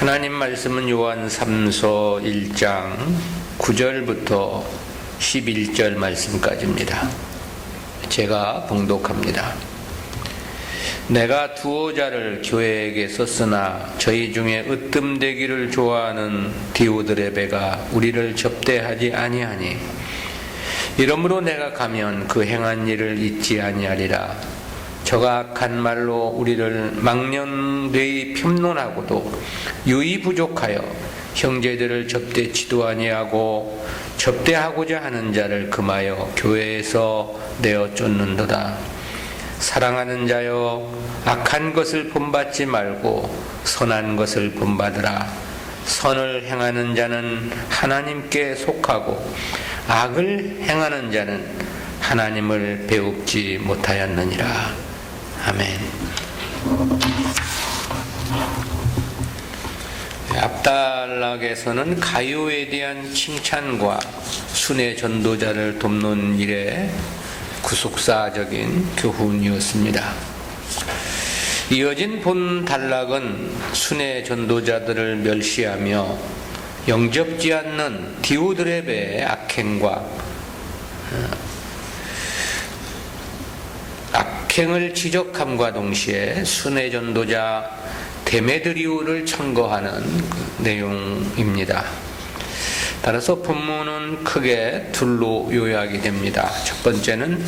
하나님 말씀은 요한 3서 1장 9절부터 11절 말씀까지입니다. 제가 봉독합니다. 내가 두어 자를 교회에게 썼으나 저희 중에 으뜸되기를 좋아하는 디오드레베가 우리를 접대하지 아니하니 이러므로 내가 가면 그 행한 일을 잊지 아니하리라. 저가 악한 말로 우리를 망령되이 폄론하고도 유의 부족하여 형제들을 접대치도 아니하고 접대하고자 하는 자를 금하여 교회에서 내어 쫓는도다. 사랑하는 자여, 악한 것을 본받지 말고 선한 것을 본받으라. 선을 행하는 자는 하나님께 속하고 악을 행하는 자는 하나님을 배웁지 못하였느니라. 아멘. 압달락에서는 가요에 대한 칭찬과 순회 전도자를 돕는 일에 구속사적인 교훈이었습니다. 이어진 본 단락은 순회 전도자들을 멸시하며 영접지 않는 디오드레베의 악행을 지적함과 동시에 순회 전도자 데메드리오를 청거하는 내용입니다. 따라서 본문은 크게 둘로 요약이 됩니다. 첫 번째는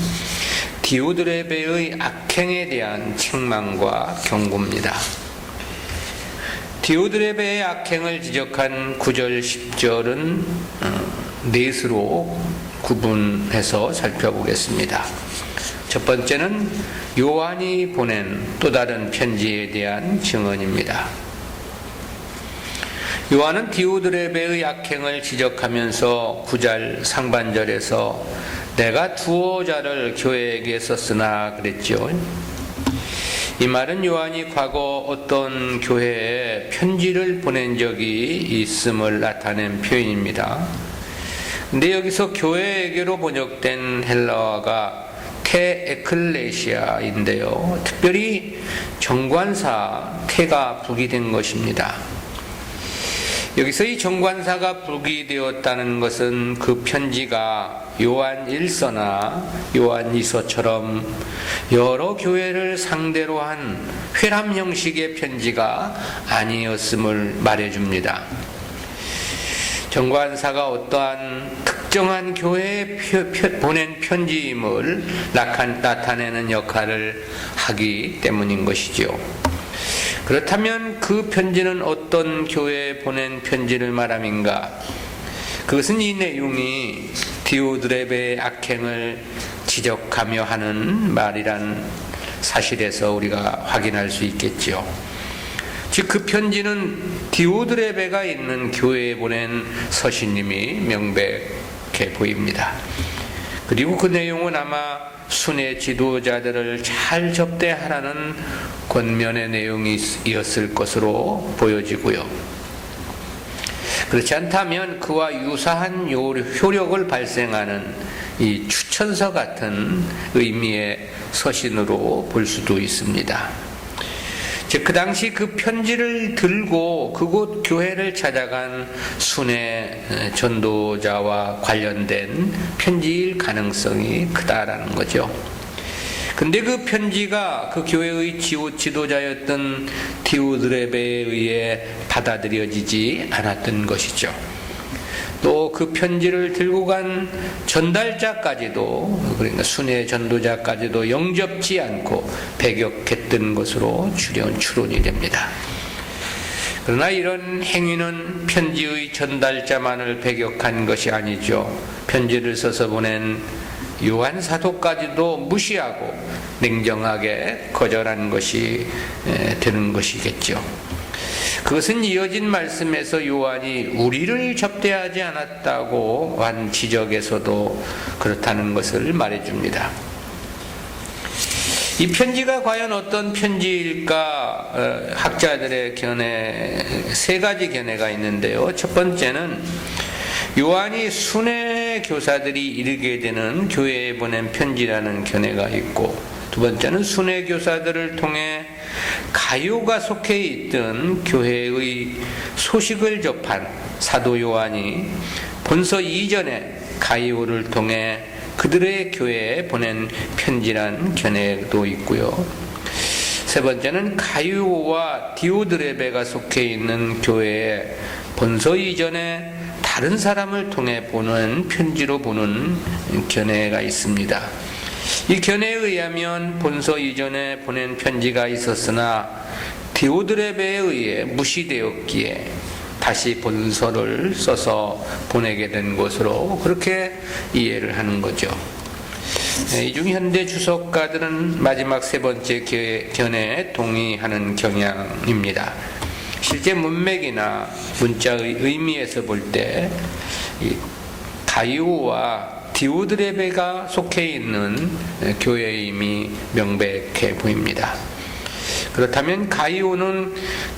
디오드레베의 악행에 대한 책망과 경고입니다. 디오드레베의 악행을 지적한 9절 10절은 넷으로 구분해서 살펴보겠습니다. 첫 번째는 요한이 보낸 또 다른 편지에 대한 증언입니다. 요한은 디오드레베의 악행을 지적하면서 9절 상반절에서 내가 두어 자를 교회에게 썼으나 그랬죠. 이 말은 요한이 과거 어떤 교회에 편지를 보낸 적이 있음을 나타낸 표현입니다. 근데 여기서 교회에게로 번역된 헬라어가 테 에클레시아인데요. 특별히 정관사 테가 부기된 것입니다. 여기서 이 정관사가 부기되었다는 것은 그 편지가 요한 1서나 요한 2서처럼 여러 교회를 상대로 한 회람 형식의 편지가 아니었음을 말해줍니다. 정관사가 어떠한 특정한 교회에 보낸 편지임을 나타내는 역할을 하기 때문인 것이죠. 그렇다면 그 편지는 어떤 교회에 보낸 편지를 말함인가? 그것은 이 내용이 디오드레베의 악행을 지적하며 하는 말이란 사실에서 우리가 확인할 수 있겠죠. 즉 그 편지는 디오드레베가 있는 교회에 보낸 서신님이 명백해 보입니다. 그리고 그 내용은 아마 순회 지도자들을 잘 접대하라는 권면의 내용이었을 것으로 보여지고요. 그렇지 않다면 그와 유사한 효력을 발생하는 이 추천서 같은 의미의 서신으로 볼 수도 있습니다. 즉 그 당시 그 편지를 들고 그곳 교회를 찾아간 순회 전도자와 관련된 편지일 가능성이 크다라는 거죠. 근데 그 편지가 그 교회의 지도자였던 디오드레베에 의해 받아들여지지 않았던 것이죠. 또 그 편지를 들고 간 전달자까지도, 그러니까 순회 전도자까지도 영접지 않고 배격했던 것으로 추론이 됩니다. 그러나 이런 행위는 편지의 전달자만을 배격한 것이 아니죠. 편지를 써서 보낸 요한 사도까지도 무시하고 냉정하게 거절한 것이 되는 것이겠죠. 그것은 이어진 말씀에서 요한이 우리를 접대하지 않았다고 한 지적에서도 그렇다는 것을 말해줍니다. 이 편지가 과연 어떤 편지일까? 학자들의 세 가지 견해가 있는데요. 첫 번째는 요한이 순회 교사들이 읽게 되는 교회에 보낸 편지라는 견해가 있고, 두 번째는 순회 교사들을 통해 가룟가 속해 있던 교회의 소식을 접한 사도 요한이 본서 이전에 가룟을 통해 그들의 교회에 보낸 편지란 견해도 있고요. 세 번째는 가룟과 디오드레베가 속해 있는 교회에 본서 이전에 다른 사람을 통해 보낸 편지로 보는 견해가 있습니다. 이 견해에 의하면 본서 이전에 보낸 편지가 있었으나 디오드레베에 의해 무시되었기에 다시 본서를 써서 보내게 된 것으로 그렇게 이해를 하는 거죠. 이 중 현대 주석가들은 마지막 세 번째 견해에 동의하는 경향입니다. 실제 문맥이나 문자의 의미에서 볼 때 가룟과 디오드레베가 속해 있는 교회임이 명백해 보입니다. 그렇다면 가룟은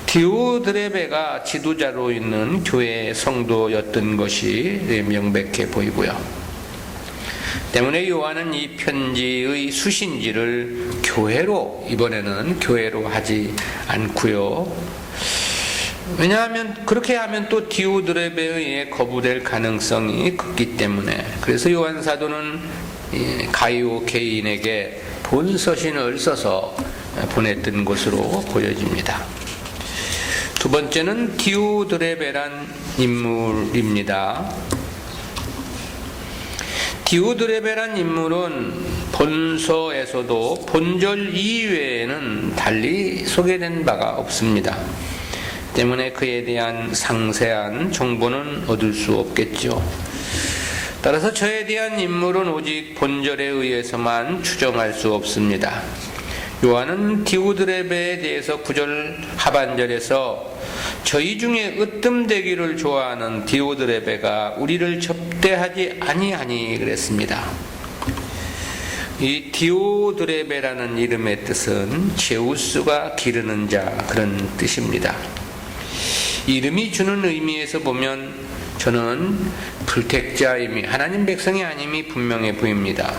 디오드레베가 지도자로 있는 교회 성도였던 것이 명백해 보이고요. 때문에 요한은 이 편지의 수신지를 이번에는 교회로 하지 않고요. 왜냐하면 그렇게 하면 또 디오드레베에 의해 거부될 가능성이 크기 때문에, 그래서 요한 사도는 가룟 개인에게 본서신을 써서 보냈던 것으로 보여집니다. 두 번째는 디오드레베란 인물입니다. 디오드레베란 인물은 본서에서도 본절 이외에는 달리 소개된 바가 없습니다. 때문에 그에 대한 상세한 정보는 얻을 수 없겠죠. 따라서 저에 대한 인물은 오직 본절에 의해서만 추정할 수 없습니다. 요한은 디오드레베에 대해서 9절 하반절에서 저희 중에 으뜸되기를 좋아하는 디오드레베가 우리를 접대하지 아니하니 그랬습니다. 이 디오드레베라는 이름의 뜻은 제우스가 기르는 자, 그런 뜻입니다. 이름이 주는 의미에서 보면 저는 불택자임이, 하나님 백성이 아님이 분명해 보입니다.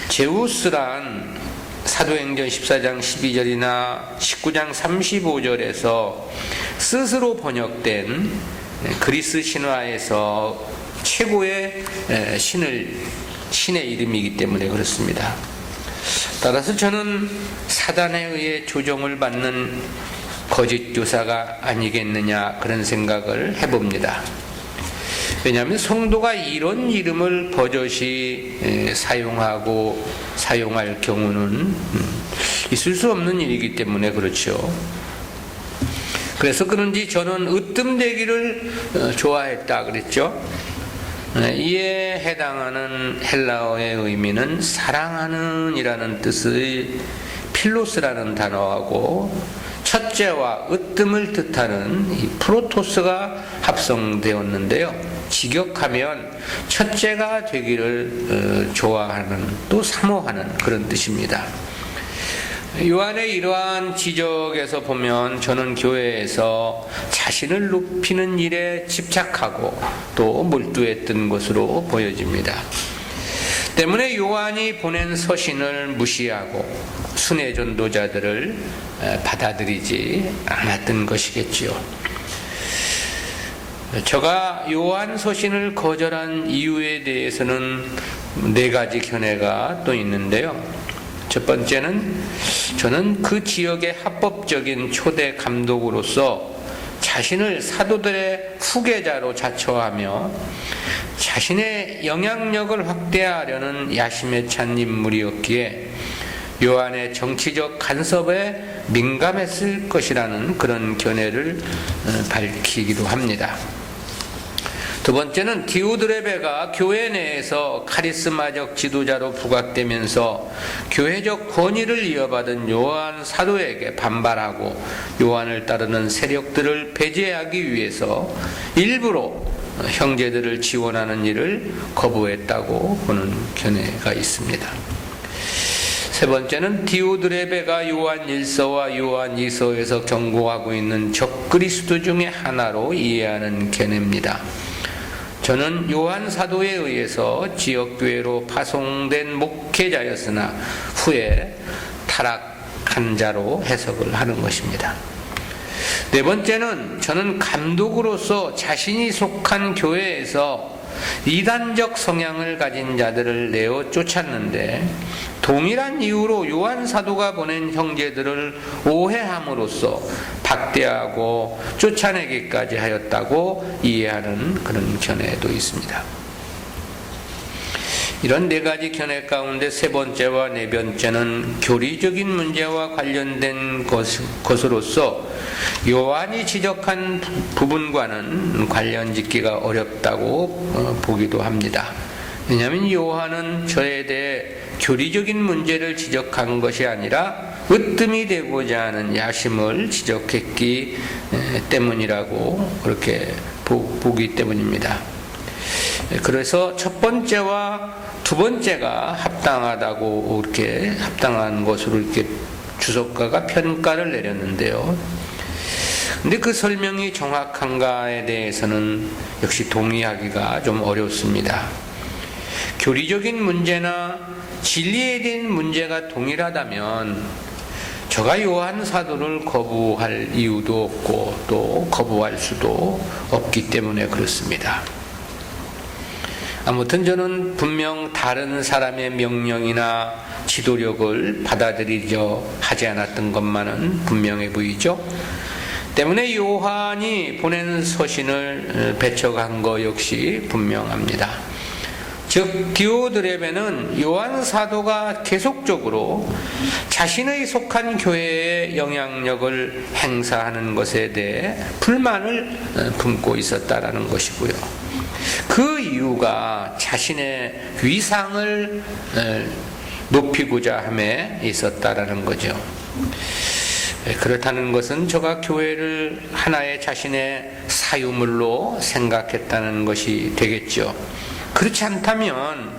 제우스란 사도행전 14장 12절이나 19장 35절에서 스스로 번역된 그리스 신화에서 최고의 신의 이름이기 때문에 그렇습니다. 따라서 저는 사단에 의해 조종을 받는 거짓 교사가 아니겠느냐, 그런 생각을 해봅니다. 왜냐하면 성도가 이런 이름을 버젓이 사용할 경우는 있을 수 없는 일이기 때문에 그렇죠. 그래서 그런지 저는 으뜸되기를 좋아했다 그랬죠. 이에 해당하는 헬라어의 의미는 사랑하는 이라는 뜻의 필로스라는 단어하고 첫째와 으뜸을 뜻하는 이 프로토스가 합성되었는데요. 직역하면 첫째가 되기를 좋아하는, 또 사모하는 그런 뜻입니다. 요한의 이러한 지적에서 보면 저는 교회에서 자신을 높이는 일에 집착하고 또 몰두했던 것으로 보여집니다. 때문에 요한이 보낸 서신을 무시하고 순회 전도자들을 받아들이지 않았던 것이겠지요. 제가 요한 서신을 거절한 이유에 대해서는 4가지 견해가 또 있는데요. 첫 번째는 저는 그 지역의 합법적인 초대 감독으로서 자신을 사도들의 후계자로 자처하며 자신의 영향력을 확대하려는 야심에 찬 인물이었기에 요한의 정치적 간섭에 민감했을 것이라는 그런 견해를 밝히기도 합니다. 두 번째는 디오드레베가 교회 내에서 카리스마적 지도자로 부각되면서 교회적 권위를 이어받은 요한 사도에게 반발하고 요한을 따르는 세력들을 배제하기 위해서 일부러 형제들을 지원하는 일을 거부했다고 보는 견해가 있습니다. 세 번째는 디오드레베가 요한 1서와 요한 2서에서 경고하고 있는 적그리스도 중의 하나로 이해하는 견해입니다. 저는 요한 사도에 의해서 지역교회로 파송된 목회자였으나 후에 타락한 한 자로 해석을 하는 것입니다. 네 번째는 저는 감독으로서 자신이 속한 교회에서 이단적 성향을 가진 자들을 내어 쫓았는데 동일한 이유로 요한 사도가 보낸 형제들을 오해함으로써 박대하고 쫓아내기까지 하였다고 이해하는 그런 견해도 있습니다. 이런 네 가지 견해 가운데 세 번째와 네 번째는 교리적인 문제와 관련된 것으로서 요한이 지적한 부분과는 관련 짓기가 어렵다고 보기도 합니다. 왜냐하면 요한은 저에 대해 교리적인 문제를 지적한 것이 아니라 으뜸이 되고자 하는 야심을 지적했기 때문이라고 그렇게 보기 때문입니다. 그래서 첫 번째와 두 번째가 합당하다고 이렇게 합당한 것으로 이렇게 주석가가 평가를 내렸는데요. 근데 그 설명이 정확한가에 대해서는 역시 동의하기가 좀 어렵습니다. 교리적인 문제나 진리에 대한 문제가 동일하다면 저가 요한 사도를 거부할 이유도 없고 또 거부할 수도 없기 때문에 그렇습니다. 아무튼 저는 분명 다른 사람의 명령이나 지도력을 받아들이려 하지 않았던 것만은 분명해 보이죠. 때문에 요한이 보낸 서신을 배척한 것 역시 분명합니다. 즉 디오드레베는 요한 사도가 계속적으로 자신의 속한 교회에 영향력을 행사하는 것에 대해 불만을 품고 있었다라는 것이고요. 그 이유가 자신의 위상을 높이고자 함에 있었다라는 거죠. 그렇다는 것은 저가 교회를 하나의 자신의 사유물로 생각했다는 것이 되겠죠. 그렇지 않다면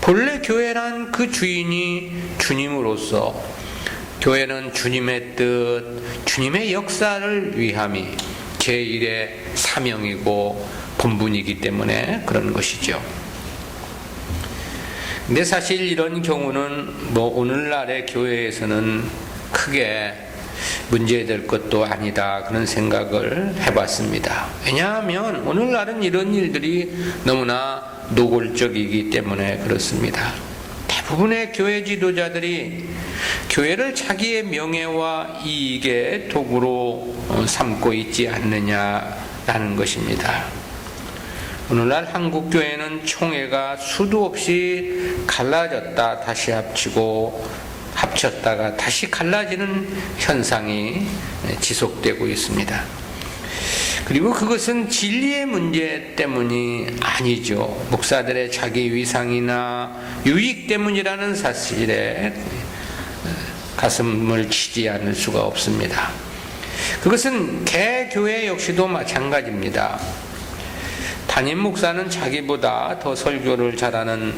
본래 교회란 그 주인이 주님으로서 교회는 주님의 뜻, 주님의 역사를 위함이 제1의 사명이고 본분이기 때문에 그런 것이죠. 근데 사실 이런 경우는 오늘날의 교회에서는 크게 문제될 것도 아니다 그런 생각을 해봤습니다. 왜냐하면 오늘날은 이런 일들이 너무나 노골적이기 때문에 그렇습니다. 대부분의 교회 지도자들이 교회를 자기의 명예와 이익의 도구로 삼고 있지 않느냐라는 것입니다. 오늘날 한국교회는 총회가 수도 없이 갈라졌다 다시 합쳤다가 다시 갈라지는 현상이 지속되고 있습니다. 그리고 그것은 진리의 문제 때문이 아니죠. 목사들의 자기 위상이나 유익 때문이라는 사실에 가슴을 치지 않을 수가 없습니다. 그것은 개교회 역시도 마찬가지입니다. 담임 목사는 자기보다 더 설교를 잘하는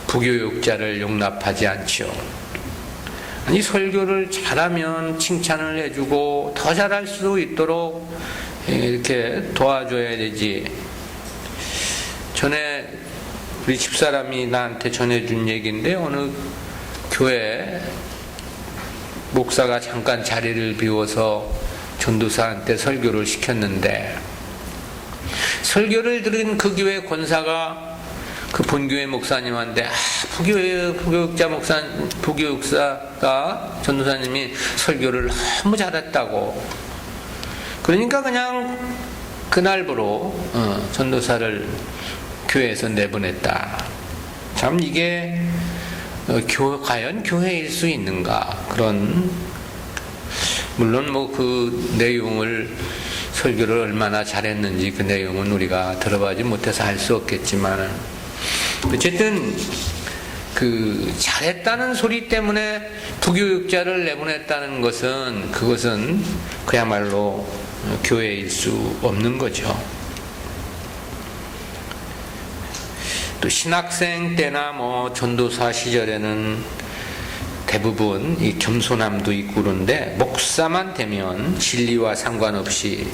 부교육자를 용납하지 않죠. 아니 설교를 잘하면 칭찬을 해주고 더 잘할 수 있도록 이렇게 도와줘야 되지. 전에 우리 집사람이 나한테 전해준 얘기인데 어느 교회 목사가 잠깐 자리를 비워서 전도사한테 설교를 시켰는데 설교를 들은 그 교회 권사가 그 본교회 목사님한테 부교육사가 전도사님이 설교를 너무 잘했다고 그러니까 그냥 그날부로 전도사를 교회에서 내보냈다. 참 이게 과연 교회일 수 있는가 그런 물론 그 내용을 설교를 얼마나 잘했는지 그 내용은 우리가 들어보지 못해서 알 수 없겠지만 어쨌든 그 잘했다는 소리 때문에 부교육자를 내보냈다는 것은 그것은 그야말로 교회일 수 없는 거죠. 또 신학생 때나 전도사 시절에는 대부분 이 겸손함도 있고 그런데 목사만 되면 진리와 상관없이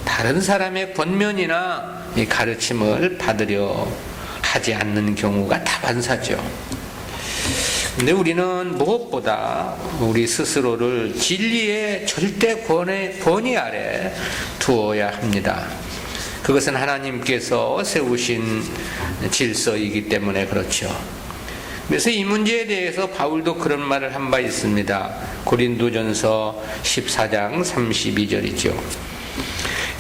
다른 사람의 권면이나 이 가르침을 받으려 하지 않는 경우가 다반사죠. 근데 우리는 무엇보다 우리 스스로를 진리의 절대 권위 아래 두어야 합니다. 그것은 하나님께서 세우신 질서이기 때문에 그렇죠. 그래서 이 문제에 대해서 바울도 그런 말을 한 바 있습니다. 고린도전서 14장 32절이죠.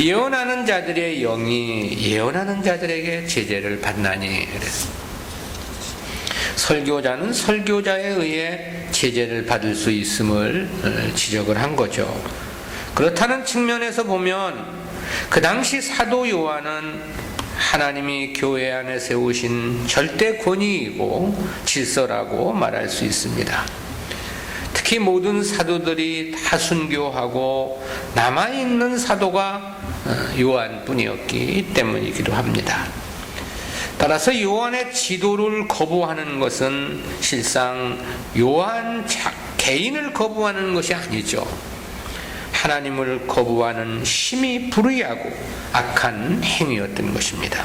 예언하는 자들의 영이 예언하는 자들에게 제재를 받나니, 설교자는 설교자에 의해 제재를 받을 수 있음을 지적을 한 거죠. 그렇다는 측면에서 보면 그 당시 사도 요한은 하나님이 교회 안에 세우신 절대 권위이고 질서라고 말할 수 있습니다. 특히 모든 사도들이 다 순교하고 남아있는 사도가 요한뿐이었기 때문이기도 합니다. 따라서 요한의 지도를 거부하는 것은 실상 요한 개인을 거부하는 것이 아니죠. 하나님을 거부하는 심히 불의하고 악한 행위였던 것입니다.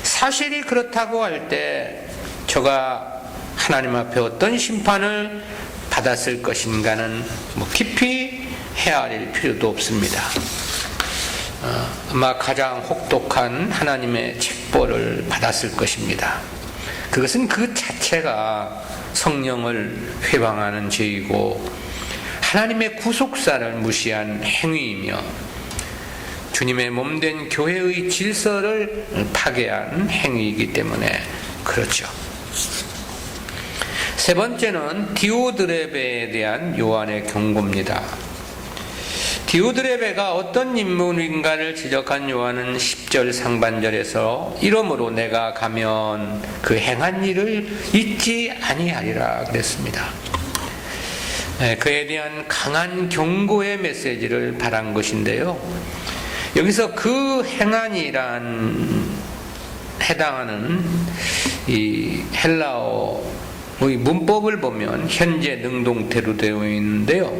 사실이 그렇다고 할 때 저가 하나님 앞에 어떤 심판을 받았을 것인가는 깊이 헤아릴 필요도 없습니다. 아마 가장 혹독한 하나님의 책벌을 받았을 것입니다. 그것은 그 자체가 성령을 회방하는 죄이고 하나님의 구속사를 무시한 행위이며 주님의 몸된 교회의 질서를 파괴한 행위이기 때문에 그렇죠. 세 번째는 디오드레베에 대한 요한의 경고입니다. 디오드레베가 어떤 인물인가를 지적한 요한은 10절 상반절에서 이러므로 내가 가면 그 행한 일을 잊지 아니하리라 그랬습니다. 그에 대한 강한 경고의 메시지를 발한 것인데요. 여기서 그 행한이란 해당하는 이 헬라어의 문법을 보면 현재 능동태로 되어 있는데요.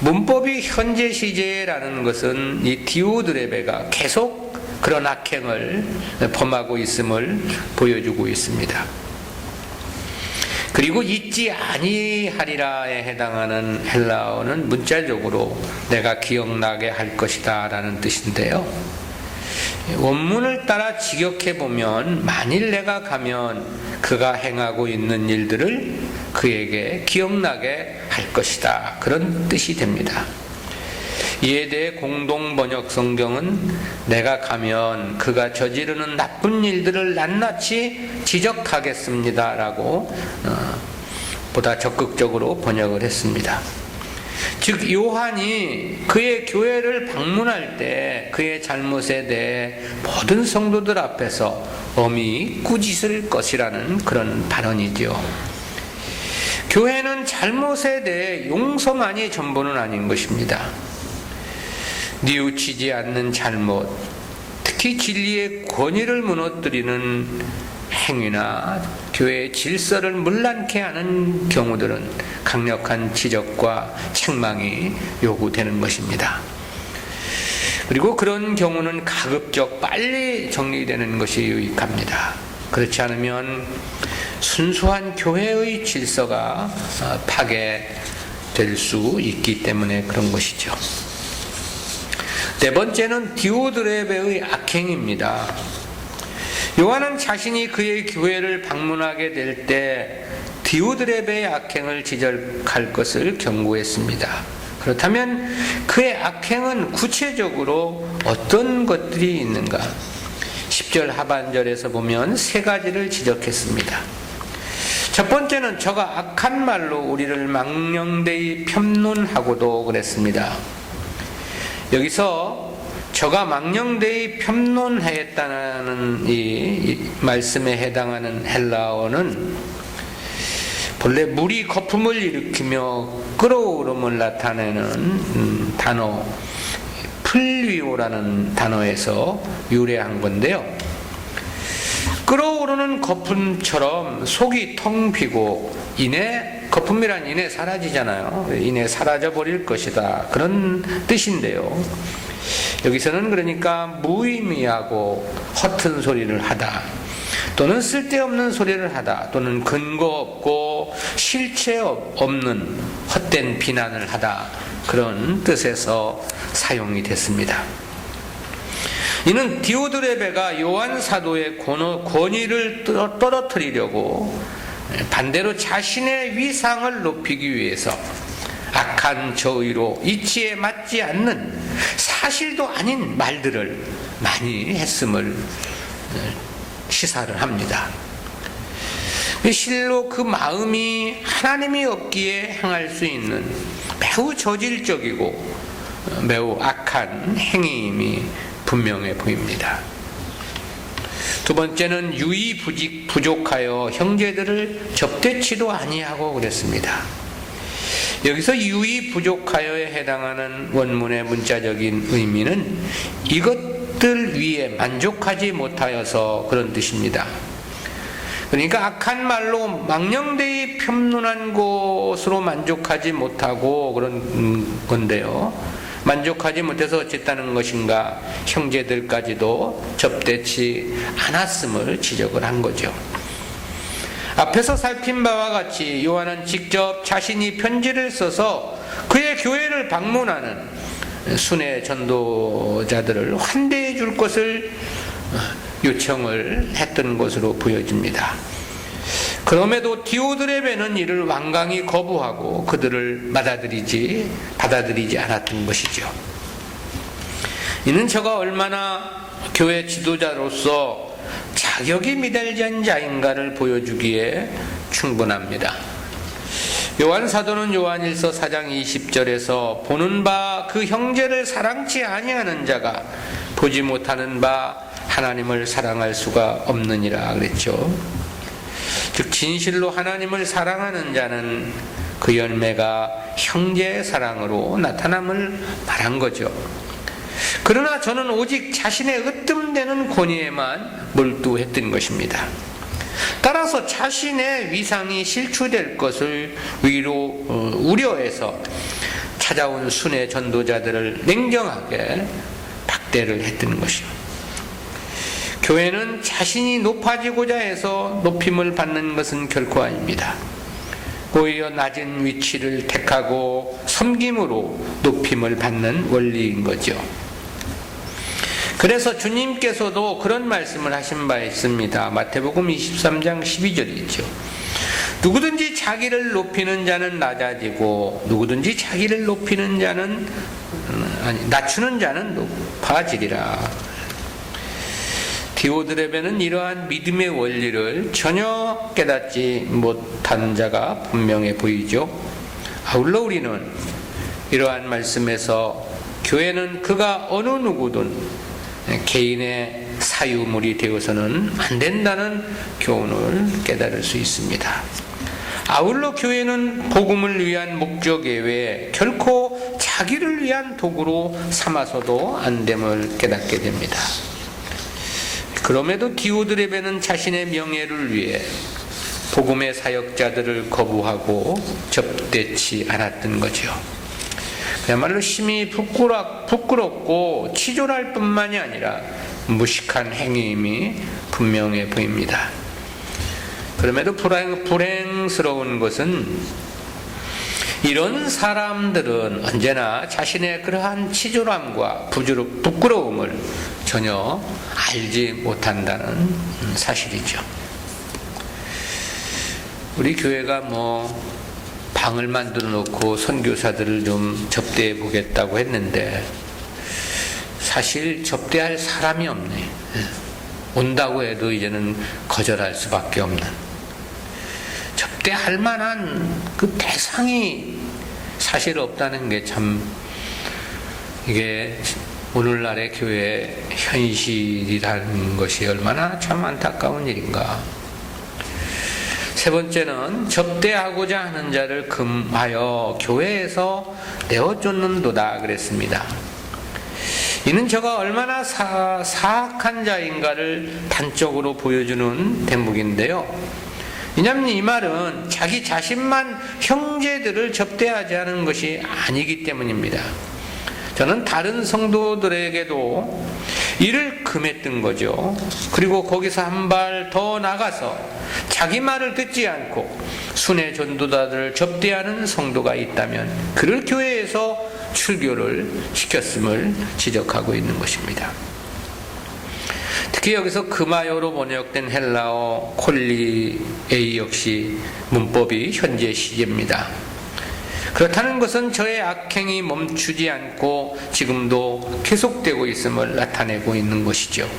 문법이 현재 시제라는 것은 이 디오드레베가 계속 그런 악행을 범하고 있음을 보여주고 있습니다. 그리고 잊지 아니하리라에 해당하는 헬라어는 문자적으로 내가 기억나게 할 것이다 라는 뜻인데요. 원문을 따라 직역해 보면 만일 내가 가면 그가 행하고 있는 일들을 그에게 기억나게 할 것이다, 그런 뜻이 됩니다. 이에 대해 공동번역 성경은 내가 가면 그가 저지르는 나쁜 일들을 낱낱이 지적하겠습니다 라고 보다 적극적으로 번역을 했습니다. 즉 요한이 그의 교회를 방문할 때 그의 잘못에 대해 모든 성도들 앞에서 엄히 꾸짖을 것이라는 그런 발언이죠. 교회는 잘못에 대해 용서만이 전부는 아닌 것입니다. 뉘우치지 않는 잘못, 특히 진리의 권위를 무너뜨리는 행위나 교회의 질서를 문란케 하는 경우들은 강력한 지적과 책망이 요구되는 것입니다. 그리고 그런 경우는 가급적 빨리 정리되는 것이 유익합니다. 그렇지 않으면 순수한 교회의 질서가 파괴될 수 있기 때문에 그런 것이죠. 네 번째는 디오드레베의 악행입니다. 요한은 자신이 그의 교회를 방문하게 될 때 디오드레베의 악행을 지적할 것을 경고했습니다. 그렇다면 그의 악행은 구체적으로 어떤 것들이 있는가? 10절 하반절에서 보면 세 가지를 지적했습니다. 첫 번째는 저가 악한 말로 우리를 망령되이 편론하고도 그랬습니다. 여기서 저가 망령되이 편론하였다는 이 말씀에 해당하는 헬라어는 본래 물이 거품을 일으키며 끓어오름을 나타내는 단어 플위오라는 단어에서 유래한 건데요. 끓어오르는 거품처럼 속이 텅 비고 거품이란 이내 사라지잖아요. 이내 사라져 버릴 것이다, 그런 뜻인데요. 여기서는 그러니까 무의미하고 허튼 소리를 하다, 또는 쓸데없는 소리를 하다, 또는 근거 없고 실체 없는 헛된 비난을 하다, 그런 뜻에서 사용이 됐습니다. 이는 디오드레베가 요한 사도의 권위를 떨어뜨리려고 반대로 자신의 위상을 높이기 위해서 악한 저의로 이치에 맞지 않는 사실도 아닌 말들을 많이 했음을 시사를 합니다. 실로 그 마음이 하나님이 없기에 행할 수 있는 매우 저질적이고 매우 악한 행위임이 분명해 보입니다. 두 번째는 유의 부족하여 형제들을 접대치도 아니하고 그랬습니다. 여기서 유의 부족하여에 해당하는 원문의 문자적인 의미는 이것들 위에 만족하지 못하여서 그런 뜻입니다. 그러니까 악한 말로 망령되이 폄문한 것으로 만족하지 못하고 그런 건데요. 만족하지 못해서 어쨌다는 것인가, 형제들까지도 접대치 않았음을 지적을 한 거죠. 앞에서 살핀 바와 같이 요한은 직접 자신이 편지를 써서 그의 교회를 방문하는 순회 전도자들을 환대해 줄 것을 요청을 했던 것으로 보여집니다. 그럼에도 디오드레베는 이를 완강히 거부하고 그들을 받아들이지 않았던 것이죠. 이는 저가 얼마나 교회 지도자로서 자격이 미달된 자인가를 보여주기에 충분합니다. 요한 사도는 요한일서 4장 20절에서 보는 바 그 형제를 사랑치 아니하는 자가 보지 못하는 바 하나님을 사랑할 수가 없느니라 그랬죠. 즉 진실로 하나님을 사랑하는 자는 그 열매가 형제의 사랑으로 나타남을 말한 거죠. 그러나 저는 오직 자신의 으뜸되는 권위에만 몰두했던 것입니다. 따라서 자신의 위상이 실추될 것을 우려해서 찾아온 순회 전도자들을 냉정하게 박대를 했던 것입니다. 교회는 자신이 높아지고자 해서 높임을 받는 것은 결코 아닙니다. 오히려 낮은 위치를 택하고 섬김으로 높임을 받는 원리인 거죠. 그래서 주님께서도 그런 말씀을 하신 바 있습니다. 마태복음 23장 12절이죠. 누구든지 자기를 높이는 자는 낮아지고 누구든지 자기를 높이는 자는 낮추는 자는 높아지리라. 디오드레베는 이러한 믿음의 원리를 전혀 깨닫지 못한 자가 분명해 보이죠. 아울러 우리는 이러한 말씀에서 교회는 그가 어느 누구든 개인의 사유물이 되어서는 안 된다는 교훈을 깨달을 수 있습니다. 아울러 교회는 복음을 위한 목적 외에 결코 자기를 위한 도구로 삼아서도 안 됨을 깨닫게 됩니다. 그럼에도 디오드레베는 자신의 명예를 위해 복음의 사역자들을 거부하고 접대치 않았던 거죠. 그야말로 심히 부끄럽고 치졸할 뿐만이 아니라 무식한 행위임이 분명해 보입니다. 그럼에도 불행스러운 것은 이런 사람들은 언제나 자신의 그러한 치졸함과 부끄러움을 전혀 알지 못한다는 사실이죠. 우리 교회가 방을 만들어 놓고 선교사들을 좀 접대해 보겠다고 했는데 사실 접대할 사람이 없네. 온다고 해도 이제는 거절할 수밖에 없는, 접대할 만한 그 대상이 사실 없다는 게 참, 이게 오늘날의 교회의 현실이라는 것이 얼마나 참 안타까운 일인가. 세 번째는 접대하고자 하는 자를 금하여 교회에서 내어쫓는도다 그랬습니다. 이는 저가 얼마나 사악한 자인가를 단적으로 보여주는 대목인데요. 왜냐하면 이 말은 자기 자신만 형제들을 접대하지 않은 것이 아니기 때문입니다. 저는 다른 성도들에게도 이를 금했던 거죠. 그리고 거기서 한 발 더 나가서 자기 말을 듣지 않고 순회 전도자들을 접대하는 성도가 있다면 그를 교회에서 출교를 시켰음을 지적하고 있는 것입니다. 특히 여기서 금하요로 번역된 헬라어 콜리에이 역시 문법이 현재 시제입니다. 그렇다는 것은 저의 악행이 멈추지 않고 지금도 계속되고 있음을 나타내고 있는 것이죠.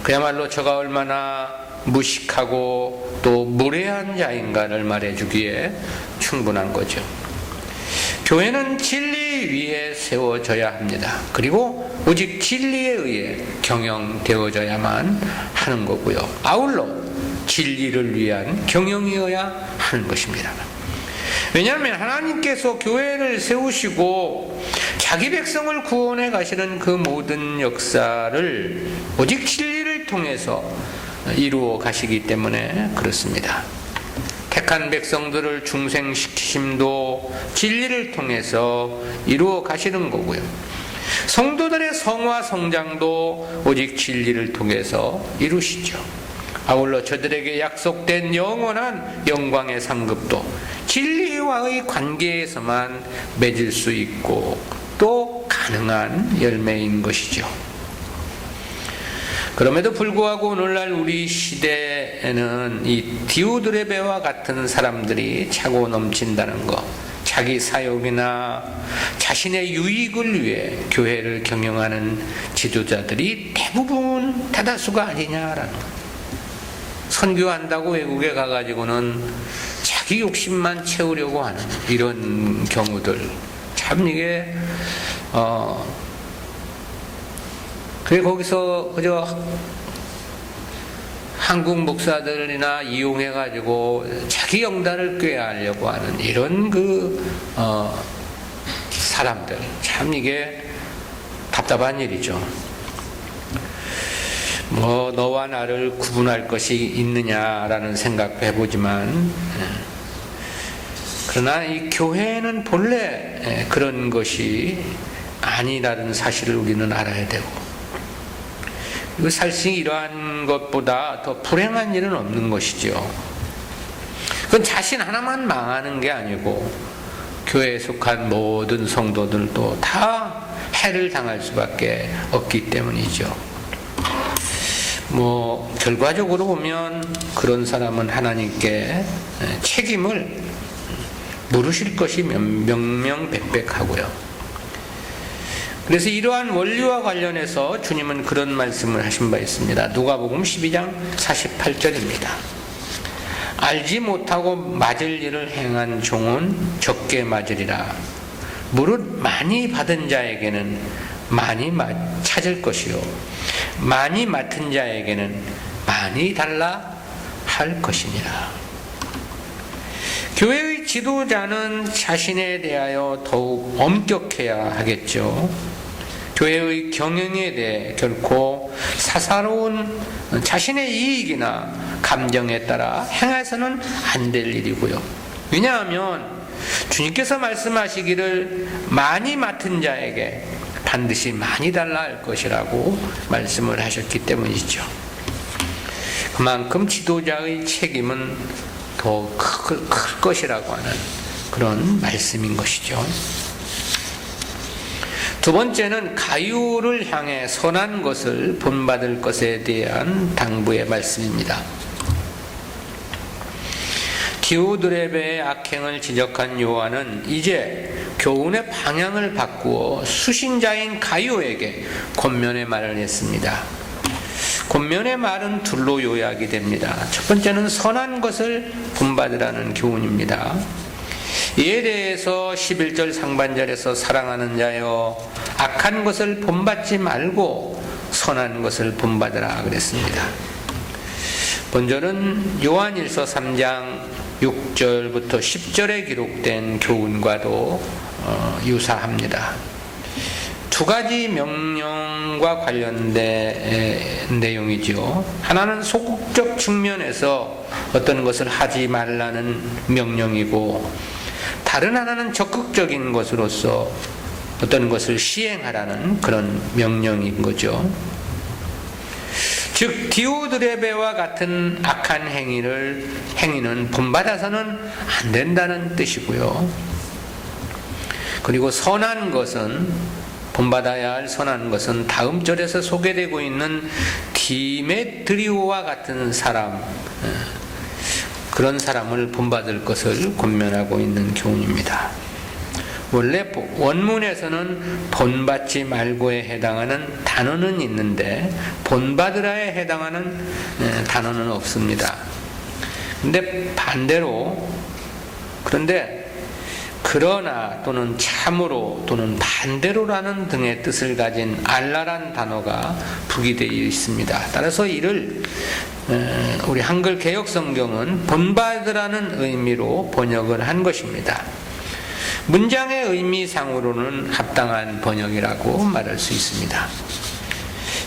그야말로 저가 얼마나 무식하고 또 무례한 자인가를 말해주기에 충분한 거죠. 교회는 진리 위에 세워져야 합니다. 그리고 오직 진리에 의해 경영되어져야만 하는 거고요. 아울러 진리를 위한 경영이어야 하는 것입니다. 왜냐하면 하나님께서 교회를 세우시고 자기 백성을 구원해 가시는 그 모든 역사를 오직 진리를 통해서 이루어 가시기 때문에 그렇습니다. 택한 백성들을 중생시키심도 진리를 통해서 이루어 가시는 거고요. 성도들의 성화 성장도 오직 진리를 통해서 이루시죠. 아울러 저들에게 약속된 영원한 영광의 상급도 진리와의 관계에서만 맺을 수 있고 또 가능한 열매인 것이죠. 그럼에도 불구하고 오늘날 우리 시대에는 이 디오드레베와 같은 사람들이 차고 넘친다는 것, 자기 사욕이나 자신의 유익을 위해 교회를 경영하는 지도자들이 대부분 대다수가 아니냐라는 것. 선교한다고 외국에 가가지고는 자기 욕심만 채우려고 하는 이런 경우들, 참 이게 그래 거기서 그저 한국 목사들이나 이용해가지고 자기 영달을 꾀하려고 하는 이런 사람들, 참 이게 답답한 일이죠. 뭐 너와 나를 구분할 것이 있느냐라는 생각도 해보지만, 그러나 이 교회는 본래 그런 것이 아니라는 사실을 우리는 알아야 되고, 그리고 사실 이러한 것보다 더 불행한 일은 없는 것이죠. 그건 자신 하나만 망하는 게 아니고 교회에 속한 모든 성도들도 다 해를 당할 수밖에 없기 때문이죠. 뭐 결과적으로 보면 그런 사람은 하나님께 책임을 물으실 것이 명명백백하고요. 그래서 이러한 원리와 관련해서 주님은 그런 말씀을 하신 바 있습니다. 누가복음 12장 48절입니다. 알지 못하고 맞을 일을 행한 종은 적게 맞으리라. 무릇 많이 받은 자에게는 많이 찾을 것이요 많이 맡은 자에게는 많이 달라 할 것이니라. 교회의 지도자는 자신에 대하여 더욱 엄격해야 하겠죠. 교회의 경영에 대해 결코 사사로운 자신의 이익이나 감정에 따라 행해서는 안 될 일이고요. 왜냐하면 주님께서 말씀하시기를 많이 맡은 자에게 반드시 많이 달라 할 것이라고 말씀을 하셨기 때문이죠. 그만큼 지도자의 책임은 더 클 것이라고 하는 그런 말씀인 것이죠. 두 번째는 가유를 향해 선한 것을 본받을 것에 대한 당부의 말씀입니다. 디오드레베의 악행을 지적한 요한은 이제 교훈의 방향을 바꾸어 수신자인 가요에게 권면의 말을 했습니다. 권면의 말은 둘로 요약이 됩니다. 첫 번째는 선한 것을 본받으라는 교훈입니다. 이에 대해서 11절 상반절에서 사랑하는 자여 악한 것을 본받지 말고 선한 것을 본받으라 그랬습니다. 본절은 요한일서 3장 6절부터 10절에 기록된 교훈과도 유사합니다. 두 가지 명령과 관련된 내용이죠. 하나는 소극적 측면에서 어떤 것을 하지 말라는 명령이고, 다른 하나는 적극적인 것으로서 어떤 것을 시행하라는 그런 명령인 거죠. 즉 디오드레베와 같은 악한 행위는 본받아서는 안 된다는 뜻이고요. 그리고 선한 것은, 본받아야 할 선한 것은 다음 절에서 소개되고 있는 디메트리오와 같은 사람, 그런 사람을 본받을 것을 권면하고 있는 교훈입니다. 원래 원문에서는 본받지 말고에 해당하는 단어는 있는데 본받으라에 해당하는 단어는 없습니다. 근데 반대로, 그런데 그러나 또는 참으로 또는 반대로라는 등의 뜻을 가진 알라란 단어가 부기되어 있습니다. 따라서 이를 우리 한글 개역성경은 본받으라는 의미로 번역을 한 것입니다. 문장의 의미상으로는 합당한 번역이라고 말할 수 있습니다.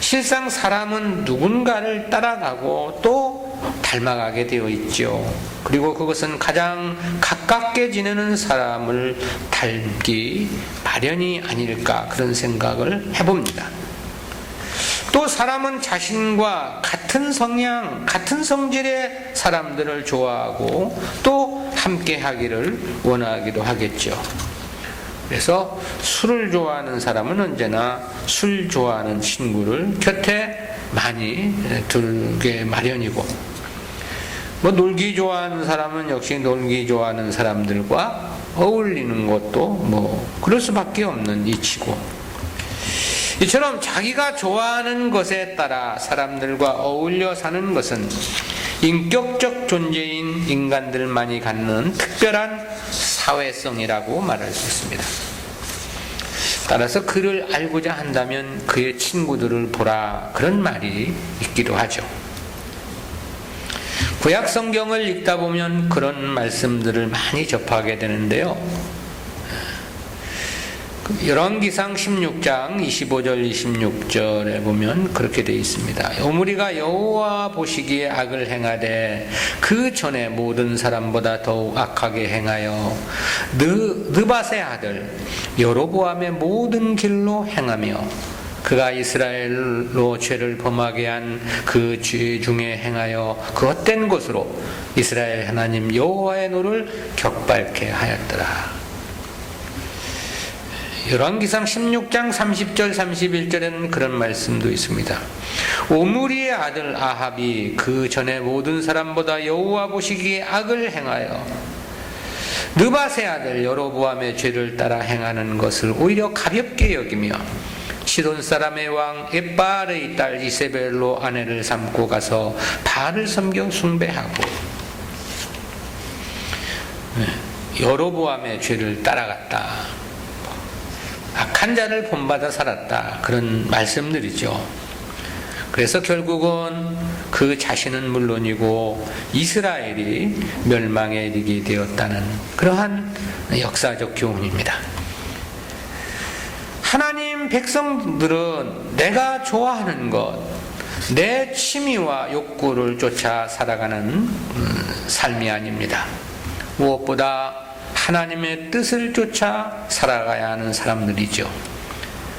실상 사람은 누군가를 따라가고 또 닮아가게 되어 있죠. 그리고 그것은 가장 가깝게 지내는 사람을 닮기 마련이 아닐까, 그런 생각을 해봅니다. 또 사람은 자신과 같은 성향, 같은 성질의 사람들을 좋아하고 또 함께 하기를 원하기도 하겠죠. 그래서 술을 좋아하는 사람은 언제나 술 좋아하는 친구를 곁에 많이 두게 마련이고, 놀기 좋아하는 사람은 역시 놀기 좋아하는 사람들과 어울리는 것도 그럴 수밖에 없는 이치고, 이처럼 자기가 좋아하는 것에 따라 사람들과 어울려 사는 것은 인격적 존재인 인간들만이 갖는 특별한 사회성이라고 말할 수 있습니다. 따라서 그를 알고자 한다면 그의 친구들을 보라, 그런 말이 있기도 하죠. 구약 성경을 읽다 보면 그런 말씀들을 많이 접하게 되는데요. 열왕기상 16장 25절 26절에 보면 그렇게 되어 있습니다. 오므리가 여호와 보시기에 악을 행하되 그 전에 모든 사람보다 더욱 악하게 행하여 느밧의 아들 여로보암의 모든 길로 행하며 그가 이스라엘로 죄를 범하게 한 그 죄 중에 행하여 그 헛된 것으로 이스라엘 하나님 여호와의 노를 격발케 하였더라. 열왕기상 16장 30절 31절에는 그런 말씀도 있습니다. 오므리의 아들 아합이 그 전에 모든 사람보다 여호와 보시기에 악을 행하여 느밧의 아들 여로보암의 죄를 따라 행하는 것을 오히려 가볍게 여기며 시돈 사람의 왕 엣바알의 딸 이세벨로 아내를 삼고 가서 바알을 섬겨 숭배하고 여로보암의 죄를 따라갔다. 악한 자를 본받아 살았다. 그런 말씀들이죠. 그래서 결국은 그 자신은 물론이고 이스라엘이 멸망에 이르게 되었다는 그러한 역사적 교훈입니다. 하나님 백성들은 내가 좋아하는 것, 내 취미와 욕구를 쫓아 살아가는 삶이 아닙니다. 무엇보다 하나님의 뜻을 쫓아 살아가야 하는 사람들이죠.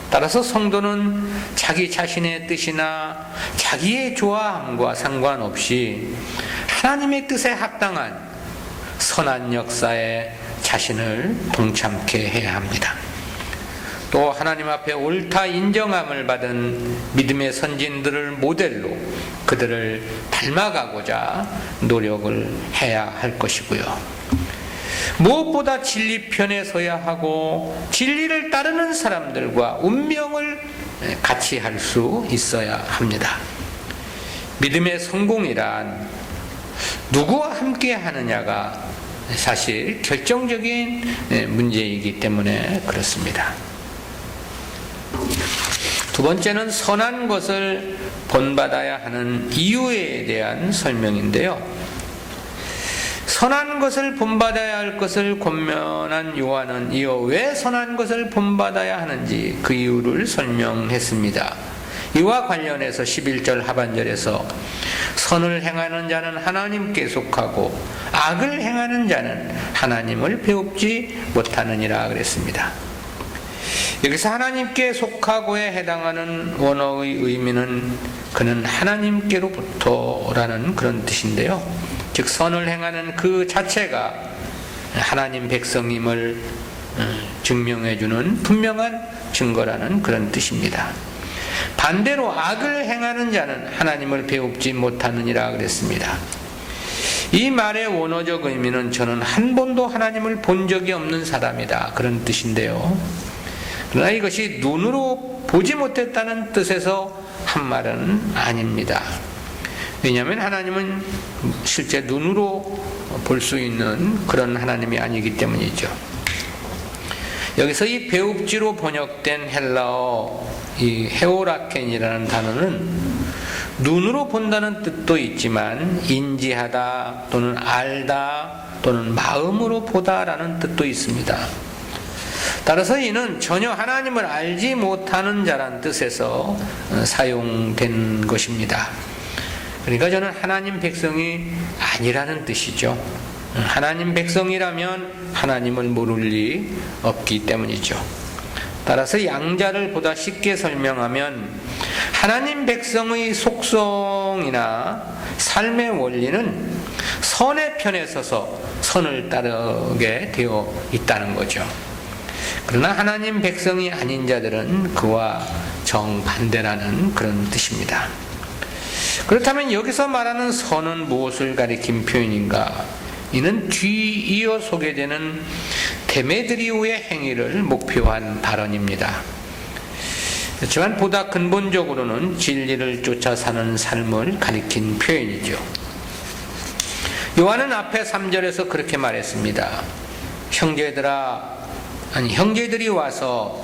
따라서 성도는 자기 자신의 뜻이나 자기의 좋아함과 상관없이 하나님의 뜻에 합당한 선한 역사에 자신을 동참케 해야 합니다. 또 하나님 앞에 옳다 인정함을 받은 믿음의 선진들을 모델로 그들을 닮아가고자 노력을 해야 할 것이고요. 무엇보다 진리 편에 서야 하고 진리를 따르는 사람들과 운명을 같이 할 수 있어야 합니다. 믿음의 성공이란 누구와 함께 하느냐가 사실 결정적인 문제이기 때문에 그렇습니다. 두 번째는 선한 것을 본받아야 하는 이유에 대한 설명인데요. 선한 것을 본받아야 할 것을 권면한 요한은 이어 왜 선한 것을 본받아야 하는지 그 이유를 설명했습니다. 이와 관련해서 11절 하반절에서 선을 행하는 자는 하나님께 속하고 악을 행하는 자는 하나님을 배웁지 못하느니라 그랬습니다. 여기서 하나님께 속하고에 해당하는 원어의 의미는 그는 하나님께로부터라는 그런 뜻인데요. 즉 선을 행하는 그 자체가 하나님 백성임을 증명해주는 분명한 증거라는 그런 뜻입니다. 반대로 악을 행하는 자는 하나님을 배웁지 못하느니라 그랬습니다. 이 말의 원어적 의미는 저는 한 번도 하나님을 본 적이 없는 사람이다, 그런 뜻인데요. 그러나 이것이 눈으로 보지 못했다는 뜻에서 한 말은 아닙니다. 왜냐하면 하나님은 실제 눈으로 볼 수 있는 그런 하나님이 아니기 때문이죠. 여기서 이 배웁지로 번역된 헬라어 이 헤오라켄이라는 단어는 눈으로 본다는 뜻도 있지만 인지하다 또는 알다 또는 마음으로 보다라는 뜻도 있습니다. 따라서 이는 전혀 하나님을 알지 못하는 자란 뜻에서 사용된 것입니다. 그러니까 저는 하나님 백성이 아니라는 뜻이죠. 하나님 백성이라면 하나님을 모를 리 없기 때문이죠. 따라서 양자를 보다 쉽게 설명하면 하나님 백성의 속성이나 삶의 원리는 선의 편에 서서 선을 따르게 되어 있다는 거죠. 그러나 하나님 백성이 아닌 자들은 그와 정반대라는 그런 뜻입니다. 그렇다면 여기서 말하는 선은 무엇을 가리킨 표현인가? 이는 뒤이어 소개되는 데메드리오의 행위를 목표한 발언입니다. 그렇지만 보다 근본적으로는 진리를 쫓아 사는 삶을 가리킨 표현이죠. 요한은 앞에 3절에서 그렇게 말했습니다. 형제들이 와서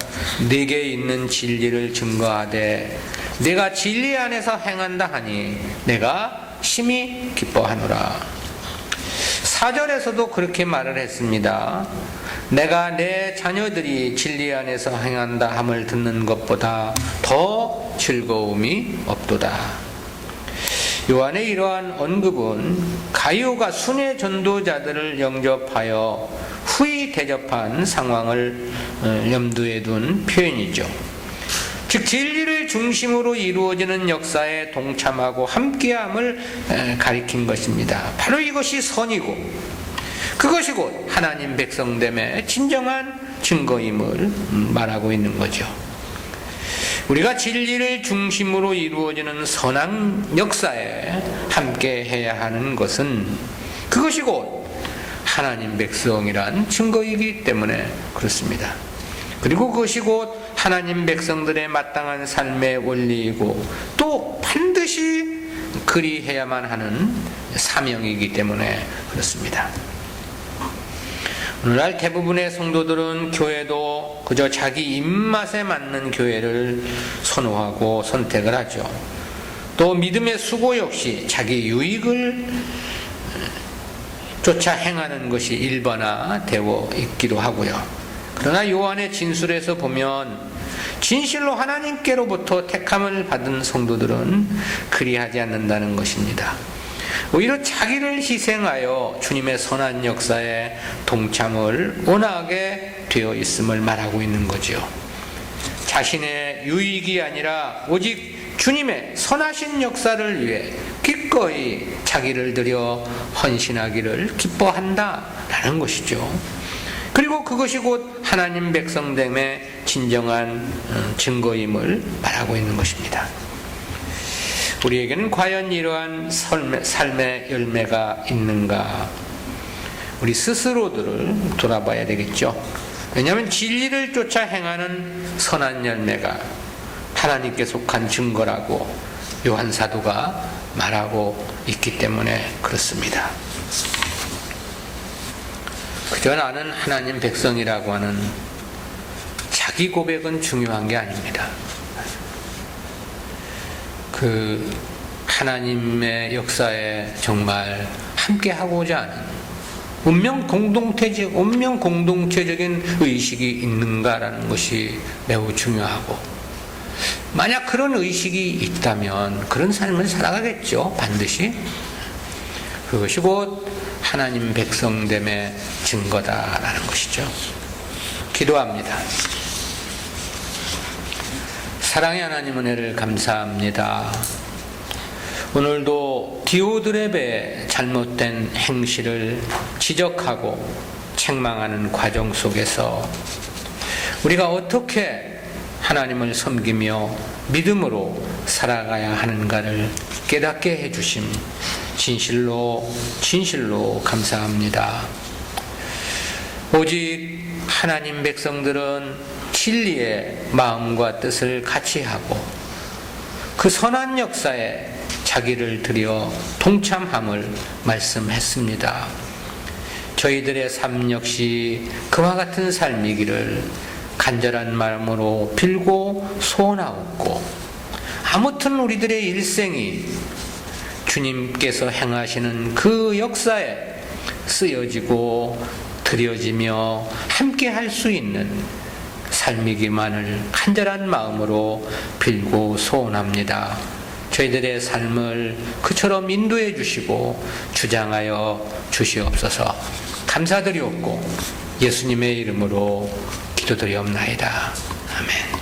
내게 있는 진리를 증거하되 내가 진리 안에서 행한다 하니 내가 심히 기뻐하노라. 4절에서도 그렇게 말을 했습니다. 내가 내 자녀들이 진리 안에서 행한다 함을 듣는 것보다 더 즐거움이 없도다. 요한의 이러한 언급은 가룟유가 순회 전도자들을 영접하여 후히 대접한 상황을 염두에 둔 표현이죠. 즉 진리를 중심으로 이루어지는 역사에 동참하고 함께함을 가리킨 것입니다. 바로 이것이 선이고 그것이 곧 하나님 백성됨의 진정한 증거임을 말하고 있는 거죠. 우리가 진리를 중심으로 이루어지는 선한 역사에 함께해야 하는 것은 그것이 곧 하나님 백성이란 증거이기 때문에 그렇습니다. 그리고 그것이 곧 하나님 백성들의 마땅한 삶의 원리이고 또 반드시 그리해야만 하는 사명이기 때문에 그렇습니다. 오늘날 대부분의 성도들은 교회도 그저 자기 입맛에 맞는 교회를 선호하고 선택을 하죠. 또 믿음의 수고 역시 자기 유익을 쫓아 행하는 것이 일반화되어 있기도 하고요. 그러나 요한의 진술에서 보면 진실로 하나님께로부터 택함을 받은 성도들은 그리하지 않는다는 것입니다. 오히려 자기를 희생하여 주님의 선한 역사에 동참을 원하게 되어 있음을 말하고 있는 거죠. 자신의 유익이 아니라 오직 주님의 선하신 역사를 위해 기꺼이 자기를 들여 헌신하기를 기뻐한다라는 것이죠. 그리고 그것이 곧 하나님 백성됨의 진정한 증거임을 말하고 있는 것입니다. 우리에게는 과연 이러한 삶의 열매가 있는가? 우리 스스로들을 돌아봐야 되겠죠. 왜냐하면 진리를 쫓아 행하는 선한 열매가 하나님께 속한 증거라고 요한 사도가 말하고 있기 때문에 그렇습니다. 그저 나는 하나님 백성이라고 하는 자기 고백은 중요한 게 아닙니다. 그 하나님의 역사에 정말 함께하고자 하는 운명 공동체적인 의식이 있는가라는 것이 매우 중요하고, 만약 그런 의식이 있다면 그런 삶을 살아가겠죠. 반드시. 그것이 곧 하나님 백성됨의 증거다라는 것이죠. 기도합니다. 사랑의 하나님 은혜를 감사합니다. 오늘도 디오드렙의 잘못된 행실을 지적하고 책망하는 과정 속에서 우리가 어떻게 하나님을 섬기며 믿음으로 살아가야 하는가를 깨닫게 해주심 진실로 감사합니다. 오직 하나님 백성들은 진리의 마음과 뜻을 같이 하고 그 선한 역사에 자기를 들여 동참함을 말씀했습니다. 저희들의 삶 역시 그와 같은 삶이기를 간절한 마음으로 빌고 소원하옵고, 아무튼 우리들의 일생이 주님께서 행하시는 그 역사에 쓰여지고 드려지며 함께 할 수 있는 삶이기만을 간절한 마음으로 빌고 소원합니다. 저희들의 삶을 그처럼 인도해 주시고 주장하여 주시옵소서. 감사드리옵고 예수님의 이름으로 기도드리옵나이다. 아멘.